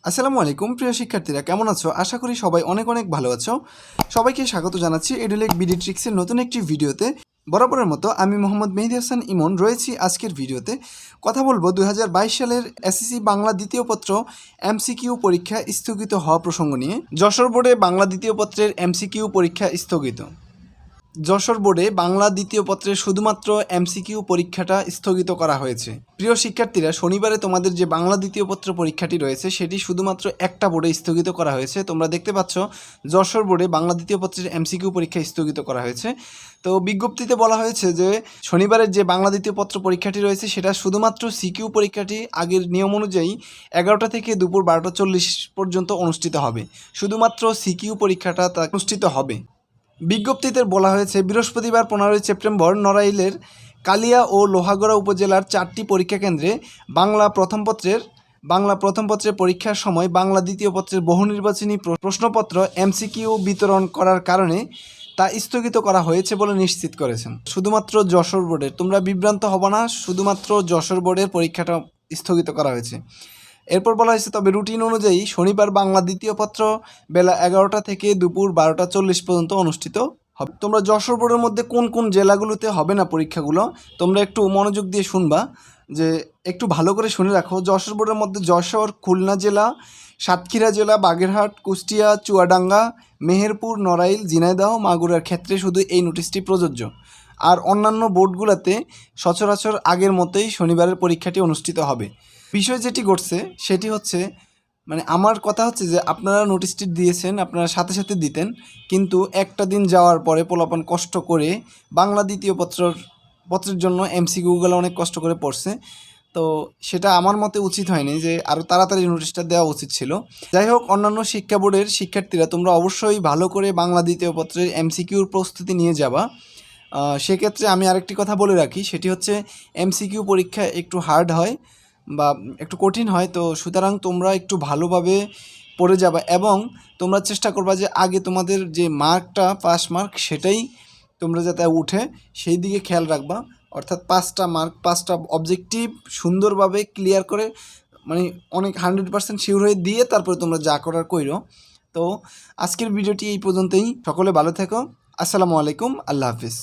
আসসালামু আলাইকুম প্রিয় শিক্ষার্থীরা, কেমন আছো? আশা করি সবাই অনেক অনেক ভালো আছো। সবাইকে স্বাগত জানাচ্ছি এডুলেক বিডি ট্রিক্সের নতুন একটি ভিডিওতে। বরাবরের মতো আমি মোহাম্মদ মেহেদী হাসান ইমন রয়েছি আজকের ভিডিওতে। কথা বলবো 2022 সালের এসএসসি বাংলা দ্বিতীয় পত্র এমসিকিউ পরীক্ষা স্থগিত হওয়া প্রসঙ্গ নিয়ে। যশোর বোর্ডে বাংলা দ্বিতীয় পত্রের এমসিকিউ পরীক্ষা স্থগিত। যশোর বোর্ডে বাংলা দ্বিতীয় পত্রের শুধুমাত্র এমসিকিউ পরীক্ষাটা স্থগিত করা হয়েছে। প্রিয় শিক্ষার্থীরা, শনিবারে তোমাদের যে বাংলা দ্বিতীয় পত্র পরীক্ষাটি রয়েছে সেটি শুধুমাত্র একটা বোর্ডে স্থগিত করা হয়েছে। তোমরা দেখতে পাচ্ছ যশোর বোর্ডে বাংলা দ্বিতীয় পত্রের এমসিকিউ পরীক্ষা স্থগিত করা হয়েছে। তো বিজ্ঞপ্তিতে বলা হয়েছে যে শনিবারের যে বাংলা দ্বিতীয় পত্র পরীক্ষাটি রয়েছে সেটা শুধুমাত্র সিকিউ পরীক্ষাটি আগের নিয়ম অনুযায়ী 11টা থেকে দুপুর 12টা 40 পর্যন্ত অনুষ্ঠিত হবে। শুধুমাত্র সিকিউ পরীক্ষাটা অনুষ্ঠিত হবে। বিজ্ঞপ্তিতে বলা হয়েছে বৃহস্পতিবার 15 সেপ্টেম্বর নড়াইলের কালিয়া ও লোহাগড়া উপজেলার 4টি পরীক্ষা কেন্দ্রে বাংলা প্রথম পত্রের পরীক্ষার সময় বাংলা দ্বিতীয় পত্রের বহুনির্বাচনী প্রশ্নপত্র এমসিকিউ বিতরণ করার কারণে তা স্থগিত করা হয়েছে বলে নিশ্চিত করেছেন। শুধুমাত্র যশোর বোর্ডের, তোমরা বিভ্রান্ত হবো না, শুধুমাত্র যশোর বোর্ডের পরীক্ষাটা স্থগিত করা হয়েছে। এরপর বলা হয়েছে তবে রুটিন অনুযায়ী শনিবার বাংলা দ্বিতীয় পত্র বেলা 11টা থেকে দুপুর 12টা 40 পর্যন্ত অনুষ্ঠিত হবে। তোমরা যশোর বোর্ডের মধ্যে কোন কোন জেলাগুলোতে হবে না পরীক্ষাগুলো তোমরা একটু মনোযোগ দিয়ে শুনবা, যে একটু ভালো করে শুনে রাখো। যশোর বোর্ডের মধ্যে যশোর, খুলনা জেলা, সাতক্ষীরা জেলা, বাগেরহাট, কুষ্টিয়া, চুয়াডাঙ্গা, মেহেরপুর, নড়াইল, ঝিনাইদহ, মাগুরার ক্ষেত্রে শুধু এই নোটিশটি প্রযোজ্য। আর অন্যান্য বোর্ডগুলোতে সচরাচর আগের মতোই শনিবারের পরীক্ষাটি অনুষ্ঠিত হবে। বিষয় যেটি ঘটছে সেটি হচ্ছে, মানে আমার কথা হচ্ছে যে আপনারা নোটিশটি দিয়েছেন, আপনারা সাথে সাথে দিতেন, কিন্তু একটা দিন যাওয়ার পরে পোলাপান কষ্ট করে বাংলা দ্বিতীয় পত্রের জন্য এমসিকিউগুলো অনেক কষ্ট করে পড়ছে। তো সেটা আমার মতে উচিত হয়নি, যে আরও তাড়াতাড়ি নোটিশটা দেওয়া উচিত ছিল। যাই হোক, অন্যান্য শিক্ষা বোর্ডের শিক্ষার্থীরা তোমরা অবশ্যই ভালো করে বাংলা দ্বিতীয় পত্রের এমসিকিউর প্রস্তুতি নিয়ে যাবা। সেক্ষেত্রে আমি আরেকটি কথা বলে রাখি, সেটি হচ্ছে এমসিকিউ পরীক্ষা একটু হার্ড হয় বা একটু কঠিন হয়। তো সুতরাং তোমরা একটু ভালোভাবে পড়ে যাবা এবং তোমরা চেষ্টা করবা যে আগে তোমাদের যে মার্কটা পাস মার্ক সেটাই তোমরা যাতে উঠে সেই দিকে খেয়াল রাখবা। অর্থাৎ 5টা মার্ক, 5টা অবজেক্টিভ সুন্দরভাবে ক্লিয়ার করে, মানে অনেক 100% শিওর হয়ে দিয়ে তারপরে তোমরা যা করার কইরো। তো আজকের ভিডিওটি এই পর্যন্তই। সকলে ভালো থেকো। আসসালামু আলাইকুম, আল্লাহ হাফিজ।